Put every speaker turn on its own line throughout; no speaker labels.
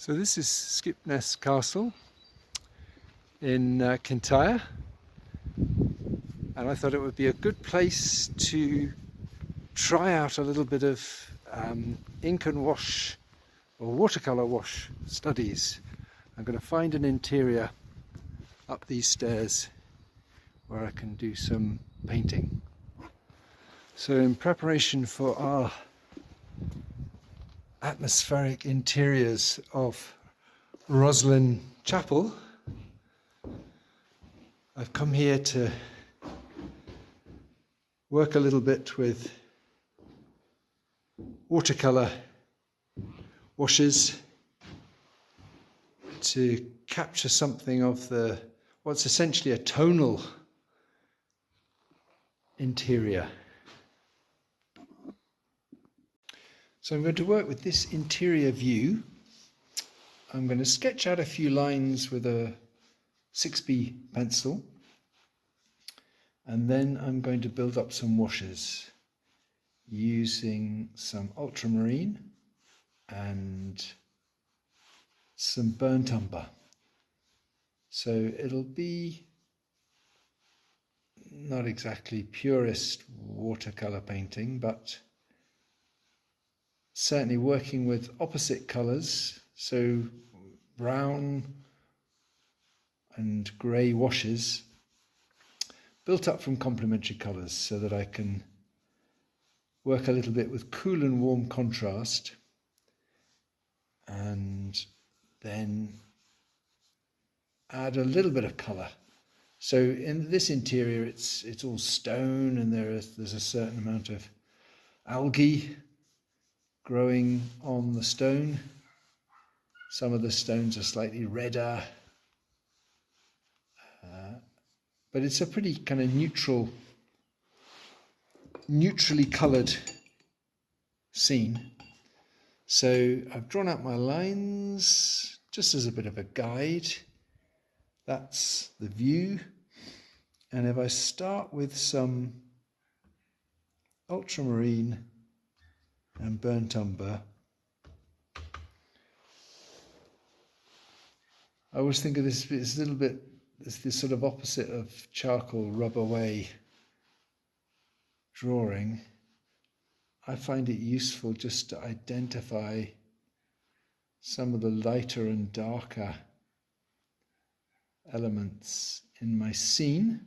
So this is Skipness Castle in Kintyre, and I thought it would be a good place to try out a little bit of ink and wash or watercolour wash studies. I'm going to find an interior up these stairs where I can do some painting. So in preparation for our atmospheric interiors of Rosslyn Chapel, I've come here to work a little bit with watercolour washes to capture something of what's essentially a tonal interior. So I'm going to work with this interior view. I'm going to sketch out a few lines with a 6B pencil, and then I'm going to build up some washes using some ultramarine and some burnt umber. So it'll be not exactly purist watercolour painting, but certainly working with opposite colours, so brown and grey washes built up from complementary colours, so that I can work a little bit with cool and warm contrast, and then add a little bit of colour. So in this interior it's all stone, and there's a certain amount of algae growing on the stone. Some of the stones are slightly redder, but it's a pretty kind of neutrally coloured scene. So I've drawn out my lines just as a bit of a guide. That's the view. And if I start with some ultramarine and burnt umber, I always think of this as a little bit, it's this sort of opposite of charcoal rub away drawing. I find it useful just to identify some of the lighter and darker elements in my scene.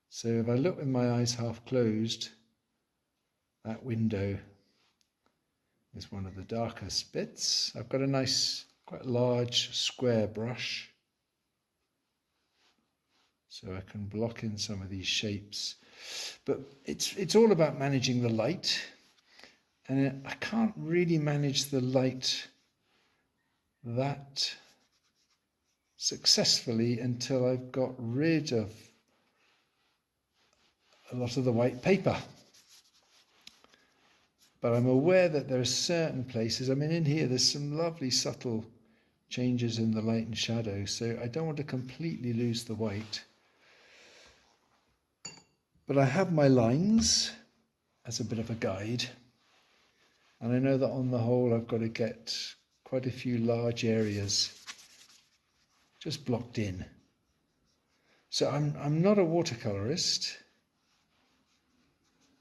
So if I look with my eyes half closed, that window is one of the darkest bits. I've got a nice, quite large square brush, so I can block in some of these shapes. But it's all about managing the light, and I can't really manage the light that successfully until I've got rid of a lot of the white paper. But I'm aware that there are certain places, I mean in here there's some lovely subtle changes in the light and shadow, so I don't want to completely lose the white. But I have my lines as a bit of a guide, and I know that on the whole I've got to get quite a few large areas just blocked in. So I'm not a watercolourist.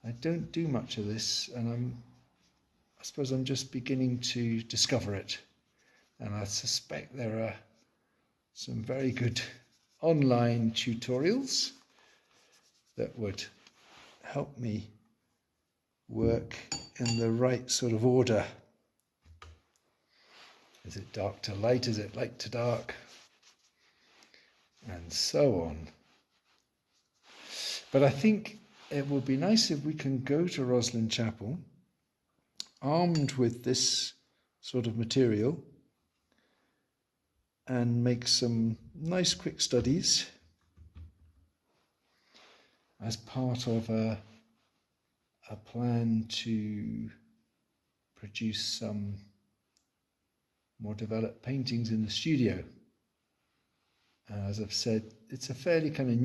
I don't do much of this, and I suppose I'm just beginning to discover it. And I suspect there are some very good online tutorials that would help me work in the right sort of order. Is it dark to light? Is it light to dark? And so on. But I think it would be nice if we can go to Rosslyn Chapel armed with this sort of material and make some nice quick studies as part of a plan to produce some more developed paintings in the studio. As I've said, it's a fairly kind of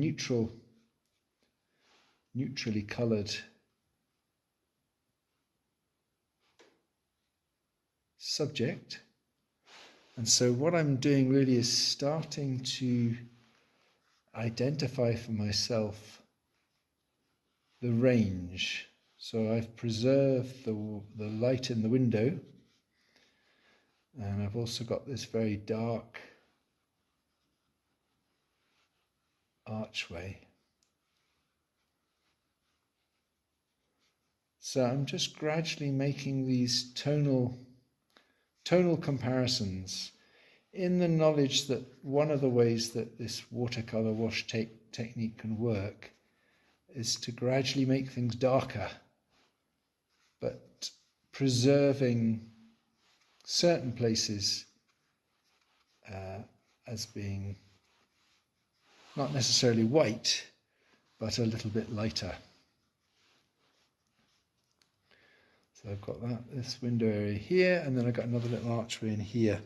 neutrally coloured subject, And so what I'm doing really is starting to identify for myself the range. So I've preserved the light in the window, and I've also got this very dark archway. So I'm just gradually making these tonal comparisons, in the knowledge that one of the ways that this watercolour wash technique can work is to gradually make things darker, but preserving certain places as being not necessarily white, but a little bit lighter. So I've got this window area here, and then I've got another little archway in here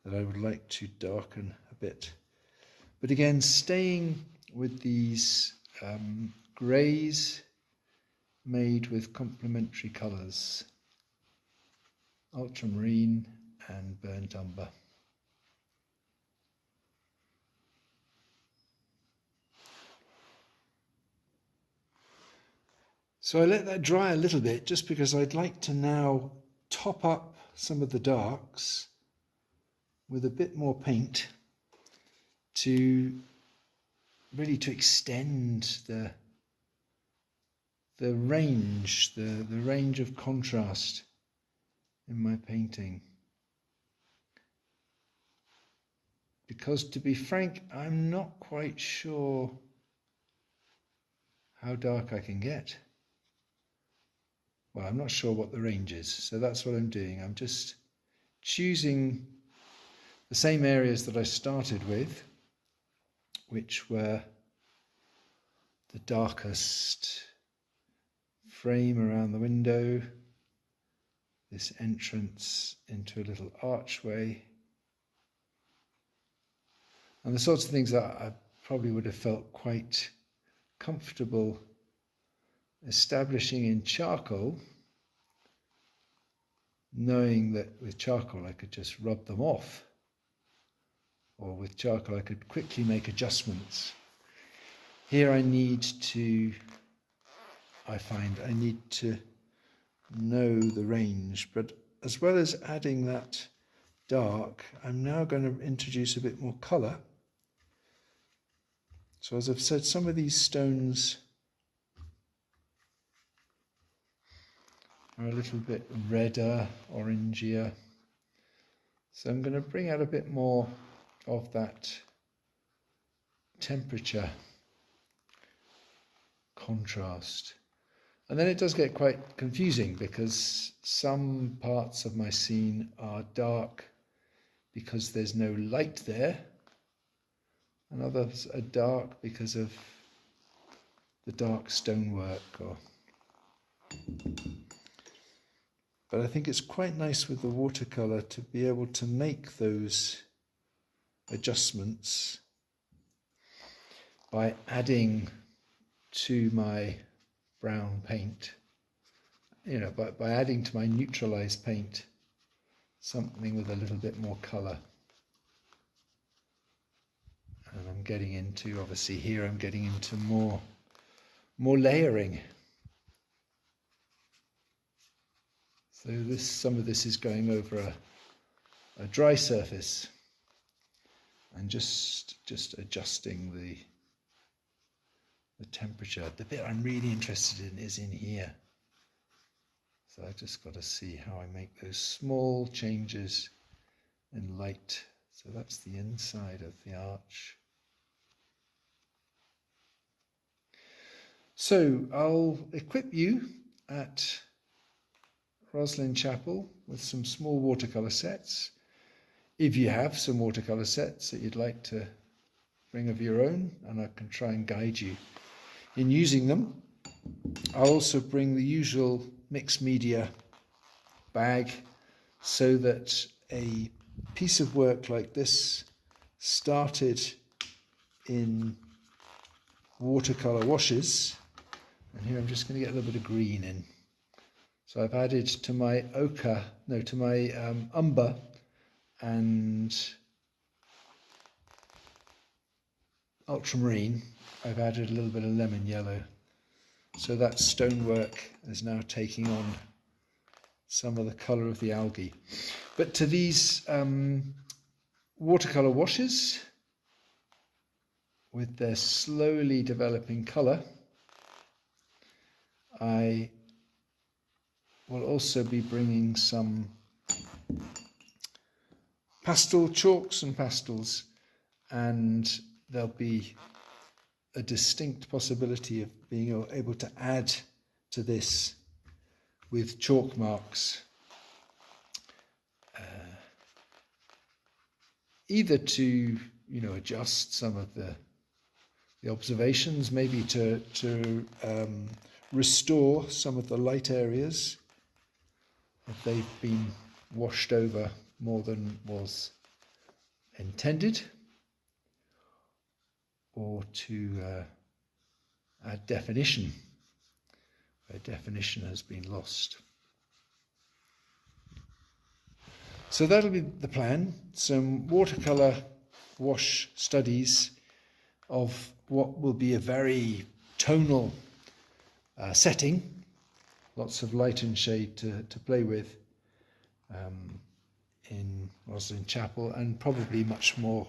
that I would like to darken a bit. But again, staying with these greys made with complementary colours, ultramarine and burnt umber. So I let that dry a little bit, just because I'd like to now top up some of the darks with a bit more paint to really to extend the range, the range of contrast in my painting. Because to be frank, I'm not quite sure how dark I can get. Well, I'm not sure what the range is, so that's what I'm doing. I'm just choosing the same areas that I started with, which were the darkest frame around the window, this entrance into a little archway, and the sorts of things that I probably would have felt quite comfortable establishing in charcoal, knowing that with charcoal I could just rub them off, or with charcoal I could quickly make adjustments. Here I find I need to know the range, but as well as adding that dark, I'm now going to introduce a bit more colour. So as I've said, some of these stones are a little bit redder, orangier. So I'm going to bring out a bit more of that temperature contrast. And then it does get quite confusing, because some parts of my scene are dark because there's no light there, and others are dark because of the dark stonework. But I think it's quite nice with the watercolour to be able to make those adjustments by adding to my brown paint, by adding to my neutralized paint something with a little bit more colour. And I'm getting into, obviously here I'm getting into more layering. So some of this is going over a dry surface and just adjusting the temperature. The bit I'm really interested in is in here. So I just got to see how I make those small changes in light. So that's the inside of the arch. So I'll equip you at Rosslyn Chapel with some small watercolour sets. If you have some watercolour sets that you'd like to bring of your own, and I can try and guide you in using them. I'll also bring the usual mixed media bag, so that a piece of work like this, started in watercolour washes, and here I'm just going to get a little bit of green in. So I've added to my umber and ultramarine, I've added a little bit of lemon yellow. So that stonework is now taking on some of the colour of the algae. But to these watercolour washes, with their slowly developing colour, I will also be bringing some pastel chalks and pastels, and there'll be a distinct possibility of being able to add to this with chalk marks, either to adjust some of the observations, maybe to restore some of the light areas if they've been washed over more than was intended, or to add definition where definition has been lost. So that'll be the plan, some watercolour wash studies of what will be a very tonal setting, lots of light and shade to play with in Rosslyn Chapel, and probably much more.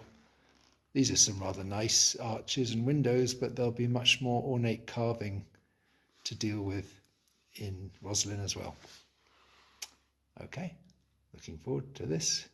These are some rather nice arches and windows, but there'll be much more ornate carving to deal with in Rosslyn as well. Okay, looking forward to this.